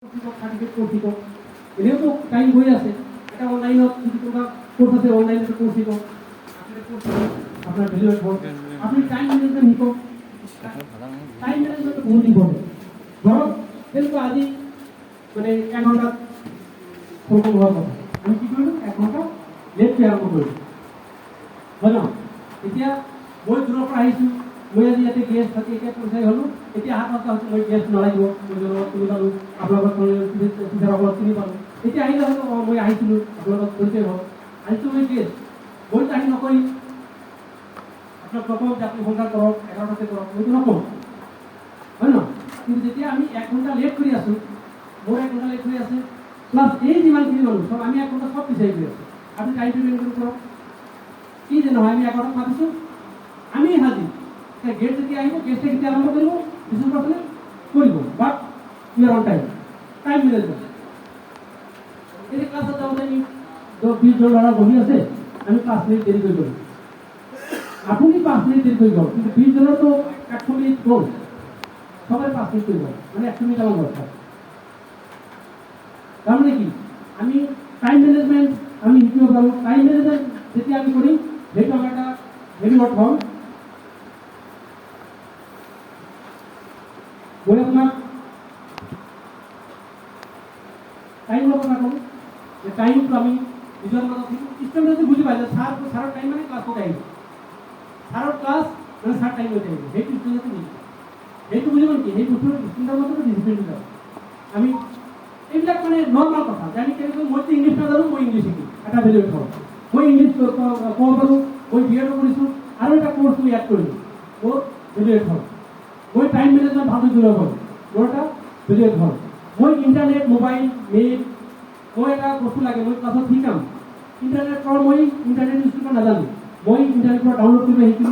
certificate course দিব এনেও তো টাইম হয়ে আছে এটা অনলাইনত যদি কোনোবা কোর্স আছে অনলাইনে কোর্স দিব আপনার ভ্যালুয়েট হোক আপনি টাইম ম্যানেজমেন্ট শিকক টাইম ম্যানেজমেন্ট বহুত ইম্পর্টেন্ট ধরো যেহেতু আজি মানে 1 ঘন্টা প্রোগ্রাম হওয়ার কথা আমি কি করলাম 1 ঘন্টা লেট আরম্ভ করলাম হয় না এতিয়া মই দূৰৰ পৰা আহিছোঁ মই আজি ইয়াতে গেষ্ট থাকি এতিয়া পইচাই হ'লো এতিয়া হাত মাতা হৈছে মই গেষ্ট নালাগিব মই চিনি পালোঁ আপোনালোকক টিচাৰসকলক চিনি পালোঁ এতিয়া আহিলে হয়তো মই আহিছিলোঁ আপোনালোকক পৰিচয় হ'ল আহিছোঁ মই গেষ্ট মইতো আহি নকৰিম আপোনাক নকওঁ যে আপুনি সোনকালে কৰক 11টাতে কৰক মইতো নকওঁ হয় ন কিন্তু যেতিয়া আমি 1 ঘণ্টা লেট কৰি আছোঁ মোৰ 1 ঘণ্টা লেট হৈ আছে প্লাছ এই যিমানখিনি মানুহ চব আমি 1 ঘণ্টা চব পিছাই গৈ আছোঁ আপুনি টাইমটো মেইনটেইন কৰক কি যে নহয় আমি 11টাত মাতিছোঁ আমি হাজিৰ গেষ্ট যেতিয়া আহিব গেষ্টে কেতিয়া আৰম্ভ কৰিব ৰিচিভ পাৰ্চনে কৰিব but you are on time management এই ক্লাছত যাওঁতে আমি 20 জন ল'ৰা বহি আছে আমি 5 মিনিট দেৰি কৰি গ'লোঁ আপুনি 5 মিনিট দেৰি কৰি গ'ল কিন্তু 20 জনৰতো 100 মিনিট গ'ল সবাই 5 মিনিট কৰি গ'ল মানে 100 মিনিট আমাৰ দৰকাৰ তাৰমানে কি আমি টাইম মেনেজমেণ্ট আমি শিকিব পাৰোঁ টাইম মেনেজমেণ্ট যেতিয়া আমি কৰিম সেইটো আমাৰ এটা হেৰি অৰ্থ হ'ল মই আপোনাক টাইমৰ কথা কওঁ যে টাইমটো আমি নিজৰ মাজত ষ্টুডেণ্টে বুজি পায় যে ছাৰৰ টাইম মানে ক্লাছত আহিব ছাৰৰ ক্লাছ মানে ছাৰ টাইম হৈ আহিব সেইটো ষ্টুডেণ্টে বুজি পায় সেইটো বুজি পায় কি সেই বস্তুৰ ষ্টুডেণ্টৰ মাজতো ডিচিপ্লিন যাব আমি এইবিলাক মানে নৰ্মেল কথা যে আমি কেনেকৈ মইতো ইংলিছ নাজানো মই ইংলিছ শিকিম এটা ভেলু থওঁ মই ইংলিছ ক'ব পাৰোঁ মই বি এডো কৰিছোঁ আৰু এটা কোৰ্চ মই এড কৰিলোঁ মোৰ ভেলু থওঁ মই টাইম মেনেজমেণ্ট ভালকৈ কৰিব পাৰোঁ মোৰ এটা ভেলু হ'ল মই ইণ্টাৰনেট মোবাইল মেইল মই এটা বস্তু লাগে মই ক্লাছত শিকাম ইণ্টাৰনেটৰ মই ইণ্টাৰনেট ইউজ কৰিব নাজানো মই ইণ্টাৰনেটৰ ডাউনলোড কৰিব শিকিলোঁ